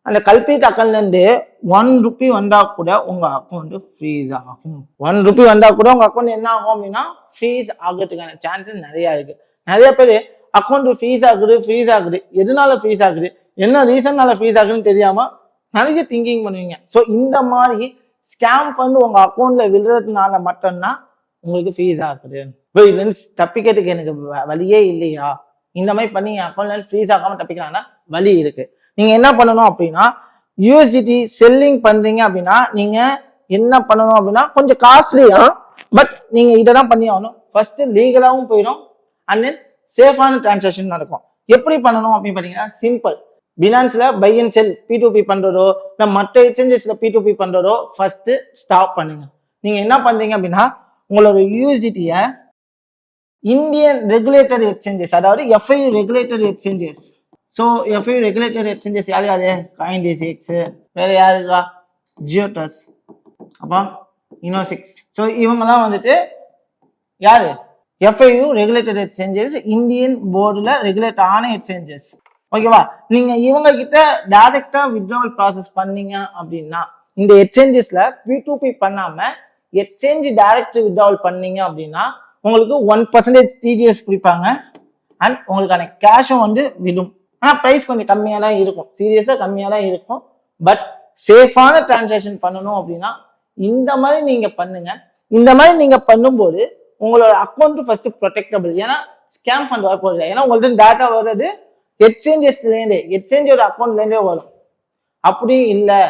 அந்த கல்பிட் அக்கௌண்ட்ல இருந்து ₹1 வந்தா கூட உங்க அக்கௌண்ட் ஃப்ரீஸ் ஆகும். ₹1 வந்தா கூட உங்க அக்கௌண்ட் என்ன ஆகும் அப்படின்னா ஃப்ரீஸ் ஆகிறதுக்கான சான்சஸ் நிறைய இருக்கு. நிறைய பேர் அக்கௌண்ட் ஃப்ரீஸ் ஆகுது எதனால ஃப்ரீஸ் ஆகுது, என்ன ரீசன்னால ஃப்ரீஸ் ஆகுதுன்னு தெரியாம நிறைய திங்கிங் பண்ணுவீங்க. ஸோ இந்த மாதிரி ஸ்கேம் ஃபண்ட் உங்க அக்கௌண்ட்ல விழுறதுனால மட்டும்தான் உங்களுக்கு ஃப்ரீஸ் ஆகுது. தப்பிக்கிறதுக்கு எனக்கு வழியே இல்லையா, இந்த மாதிரி பண்ணி அக்கௌண்ட்ல ஃப்ரீஸ் ஆகாம தப்பிக்கலாம்னா வழி இருக்கு. நீங்க என்ன பண்ணணும் அப்படின்னா யூஎஸ்டிடி செல்லிங் பண்றீங்க அப்படின்னா நீங்க என்ன பண்ணணும் அப்படின்னா கொஞ்சம் காஸ்ட்லியா, பட் நீங்க இதான் பண்ணி ஆகணும். ஃபர்ஸ்ட் லீகலாவும் போயிடும் அண்ட் தென் சேஃபான டிரான்சாக்ஷன் நடக்கும். எப்படி பண்ணணும் அப்படின்னு பாத்தீங்கன்னா சிம்பிள். பினான்ஸ்ல பை அண்ட் செல் P2P பண்றதோ இல்ல மற்ற எக்ஸ்சேஞ்சஸ்ல P2P பண்றதோ ஃபர்ஸ்ட் ஸ்டாப் பண்ணுங்க. நீங்க என்ன பண்றீங்க அப்படின்னா உங்களோட யூஎஸ்டிடிய இந்தியன் ரெகுலேட்டட் எக்ஸ்சேஞ்சஸ், அதாவது FIU regulated exchanges. So FIU regulated exchanges யார் யாரு? காயின்டிசிஎக்ஸ், வேற யாருக்கா? ஜியோடஸ், அப்போ இனோசிக்ஸ். ஸோ இவங்கெல்லாம் வந்துட்டு யாரு? FIU ரெகுலேட்டட் எக்ஸ்சேஞ்சஸ், இந்தியன் போர்டில் ரெகுலேட் ஆன எக்ஸ்சேஞ்சஸ். ஓகேவா? நீங்க இவங்க கிட்ட டைரக்டா வித்ட்ராவல் ப்ராசஸ் பண்ணீங்க அப்படின்னா இந்த எக்ஸ்சேஞ்சஸ்ல P2P பண்ணாம எக்ஸ்சேஞ்ச் டைரக்ட் வித்ட்ராவல் பண்ணீங்க அப்படின்னா உங்களுக்கு 1% TDS பிடிப்பாங்க அண்ட் உங்களுக்கான கேஷும் வந்து விடும். ஆனா பிரைஸ் கொஞ்சம் கம்மியா தான் இருக்கும், சீரியஸா கம்மியா தான் இருக்கும். பட் சேஃபான டிரான்சாக்ஷன் பண்ணணும் அப்படின்னா இந்த மாதிரி நீங்க பண்ணுங்க. இந்த மாதிரி நீங்க பண்ணும்போது உங்களோட அக்கௌண்ட் ஃபர்ஸ்ட் ப்ரொடெக்டபிள். ஏன்னா ஸ்கேம் ஃபண்ட் வர போகுது. ஏன்னா உங்களுக்கு டேட்டா வர்றது எக்ஸ்சேஞ்சஸ்ல இருந்தே, எக்ஸ்சேஞ்சோட அக்கௌண்ட்ல இருந்தே வரும். அப்படி இல்லை